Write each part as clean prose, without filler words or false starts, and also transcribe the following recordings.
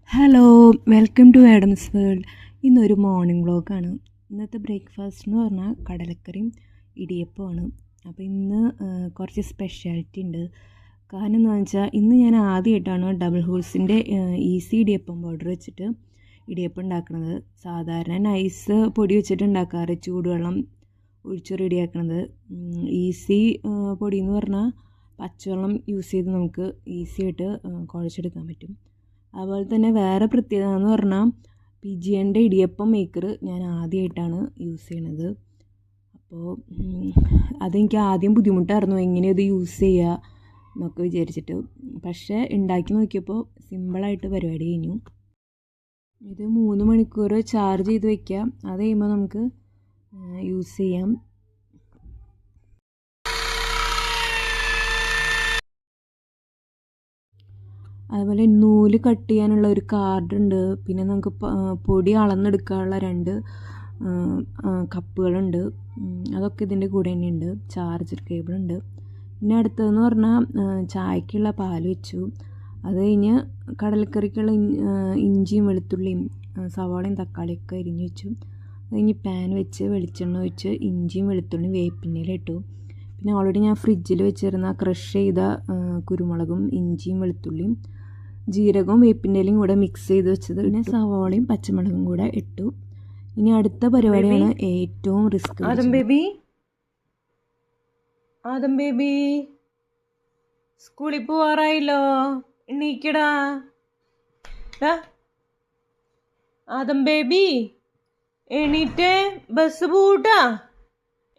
Hello, welcome to Adams world. ഇന്നൊരു morning വ്ളോഗാണ്. ഇന്നത്തെ ബ്രേക്ക്ഫാസ്റ്റ് എന്ന് പറഞ്ഞാൽ കടലക്കറിയും ഇടിയപ്പമാണ്. അപ്പോൾ ഇന്ന് കുറച്ച് സ്പെഷ്യാലിറ്റി ഉണ്ട്. കാരണം എന്താണെന്ന് വെച്ചാൽ ഇന്ന് ഞാൻ ആദ്യമായിട്ടാണ് ഡബിൾ ഹോൾസിൻ്റെ ഈസി ഇടിയപ്പം പൗഡർ വെച്ചിട്ട് ഇടിയപ്പം ഉണ്ടാക്കുന്നത്. സാധാരണ നൈസ് പൊടി വെച്ചിട്ട് ഉണ്ടാക്കാറ്, ചൂടുവെള്ളം ഒഴിച്ച് റെഡിയാക്കണത്. ഈസി പൊടി എന്ന് പറഞ്ഞാൽ പച്ചവെള്ളം യൂസ് ചെയ്ത് നമുക്ക് ഈസി ആയിട്ട് കുഴച്ചെടുക്കാൻ പറ്റും. അതുപോലെ തന്നെ വേറെ പ്രത്യേകത എന്ന് പറഞ്ഞാൽ പിജിയൻ്റെ ഇടിയപ്പം മേക്കർ ഞാൻ ആദ്യമായിട്ടാണ് യൂസ് ചെയ്യണത്. അപ്പോൾ അതെനിക്ക് ആദ്യം ബുദ്ധിമുട്ടായിരുന്നു, എങ്ങനെ ഇത് യൂസ് ചെയ്യുക എന്നൊക്കെ വിചാരിച്ചിട്ട്. പക്ഷേ ഉണ്ടാക്കി നോക്കിയപ്പോൾ സിമ്പിളായിട്ട് പരിപാടി കഴിഞ്ഞു. ഇത് 3 മണിക്കൂർ ചാർജ് ചെയ്ത് വയ്ക്കാം. അത് കഴിയുമ്പോൾ നമുക്ക് യൂസ് ചെയ്യാം. അതുപോലെ നൂല് കട്ട് ചെയ്യാനുള്ള ഒരു കാർഡുണ്ട്. പിന്നെ നമുക്ക് പൊടി അളന്നെടുക്കാനുള്ള 2 കപ്പുകളുണ്ട്. അതൊക്കെ ഇതിൻ്റെ കൂടെ തന്നെയുണ്ട്. ചാർജർ കേബിളുണ്ട്. പിന്നെ അടുത്തതെന്ന് പറഞ്ഞാൽ ചായക്കുള്ള പാൽ വെച്ചു. അത് കഴിഞ്ഞ് കടലക്കറിക്കുള്ള ഇഞ്ചിയും വെളുത്തുള്ളിയും സവാളയും തക്കാളിയൊക്കെ അരിഞ്ഞ് വെച്ചു. അത് കഴിഞ്ഞ് പാൻ വെച്ച് വെളിച്ചെണ്ണ ഒഴിച്ച് ഇഞ്ചിയും വെളുത്തുള്ളിയും വേപ്പിൻ്റെയിലിട്ടു. പിന്നെ ഓൾറെഡി ഞാൻ ഫ്രിഡ്ജിൽ വെച്ചിരുന്ന ക്രഷ് ചെയ്ത കുരുമുളകും ഇഞ്ചിയും വെളുത്തുള്ളിയും ജീരകവും വേപ്പിൻ്റെയിലും കൂടെ മിക്സ് ചെയ്ത് വെച്ചത്. പിന്നെ സവാളയും പച്ചമുളകും കൂടെ ഇട്ടു. ഇനി അടുത്ത പരിപാടിയാണ് ഏറ്റവും റിസ്ക്. ആദം ബേബി സ്കൂളിൽ പോവാറായില്ലോ, എണീക്കടാ. ആദം ബേബി എണീറ്റേ, ബസ് പോട്ടാ,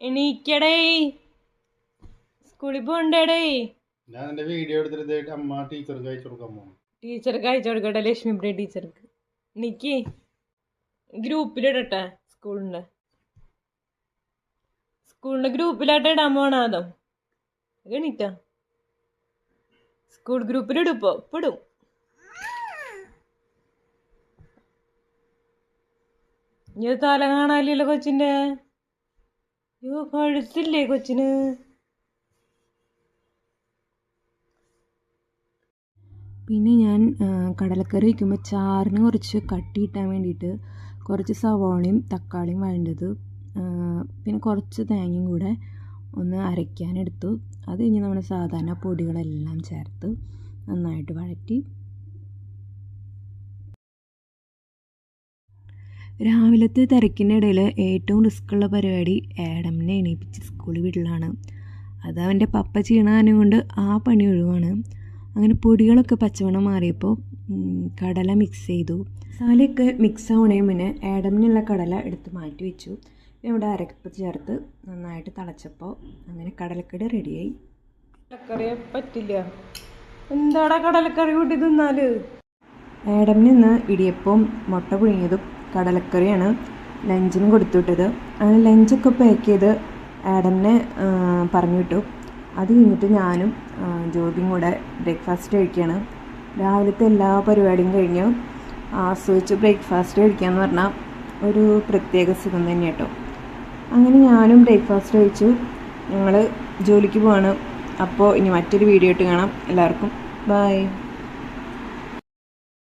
എണീക്കടേ, സ്കൂളിൽ പോണ്ടേ. ഞാൻ എൻ്റെ വീഡിയോ എടുത്തിട്ട് അമ്മ ടീച്ചർക്ക് അയച്ചു കൊടുക്കാൻ ടീച്ചർക്ക് അയച്ചു കൊടുക്കട്ടെ, ലക്ഷ്മി പ്രിയ ടീച്ചർക്ക്. എനിക്ക് ഗ്രൂപ്പിലിടട്ടെ, സ്കൂളിൻ്റെ ഗ്രൂപ്പിലായിട്ട് ഇടാൻ പോണാദം. എണീറ്റാ, സ്കൂൾ ഗ്രൂപ്പിലിടുപ്പോ ഇപ്പിടും. ഇത് തല കാണാനില്ലല്ലോ കൊച്ചിൻ്റെ. അയ്യോ, കഴുത്തില്ലേ കൊച്ചിന്. പിന്നെ ഞാൻ കടലക്കറി വയ്ക്കുമ്പോൾ ചാറിന് കുറച്ച് കട്ടി കിട്ടാൻ വേണ്ടിയിട്ട് കുറച്ച് സവാളയും തക്കാളിയും വേണ്ടത്, പിന്നെ കുറച്ച് തേങ്ങയും കൂടെ ഒന്ന് അരയ്ക്കാനെടുത്തു. അത് കഴിഞ്ഞ് നമ്മൾ സാധാരണ പൊടികളെല്ലാം ചേർത്ത് നന്നായിട്ട് വഴറ്റി. രാവിലത്തെ തിരക്കിൻ്റെ ഇടയിൽ ഏറ്റവും റിസ്ക്കുള്ള പരിപാടി ആഡമിനെ എണീപ്പിച്ച് സ്കൂളിൽ വിടലാണ്. അത് അവൻ്റെ പപ്പ ചെയ്യണതിനെ കൊണ്ട് ആ പണി ഒഴിവാണ്. അങ്ങനെ പൊടികളൊക്കെ പച്ചവണ്ണം മാറിയപ്പോൾ കടല മിക്സ് ചെയ്തു. മസാലയൊക്കെ മിക്സ് ആവണേ മുന്നേ ആഡമിനുള്ള കടല എടുത്ത് മാറ്റി വെച്ചു. ഇവിടെ അരപ്പ് ചേർത്ത് നന്നായിട്ട് തിളച്ചപ്പോൾ അങ്ങനെ കടലക്കറി റെഡിയായി. കടലക്കറിയെ പറ്റില്ല, എന്താടാ കടലക്കറി കൂട്ടി തിന്നാൽ. ആഡമിന് ഇന്ന് ഇടിയപ്പവും മുട്ട പുഴുങ്ങിയതും കടലക്കറിയാണ് ലഞ്ചിനും കൊടുത്തുവിട്ടത്. അങ്ങനെ ലഞ്ചൊക്കെ പാക്ക് ചെയ്ത് ആഡമിനെ പറഞ്ഞു വിട്ടു. അത് കഴിഞ്ഞിട്ട് ഞാനും ജോബിയും കൂടെ ബ്രേക്ക്ഫാസ്റ്റ് കഴിക്കുകയാണ്. രാവിലത്തെ എല്ലാ പരിപാടിയും കഴിഞ്ഞ് ആസ്വദിച്ച് ബ്രേക്ക്ഫാസ്റ്റ് കഴിക്കുകയെന്ന് പറഞ്ഞാൽ ഒരു പ്രത്യേക സുഖം തന്നെ കേട്ടോ. അങ്ങനെ ഞാനും ബ്രേക്ക്ഫാസ്റ്റ് കഴിച്ചു. ഞങ്ങൾ ജോലിക്ക് പോവാണ്. അപ്പോൾ ഇനി മറ്റൊരു വീഡിയോ ആയിട്ട് കാണാം. എല്ലാവർക്കും ബൈ.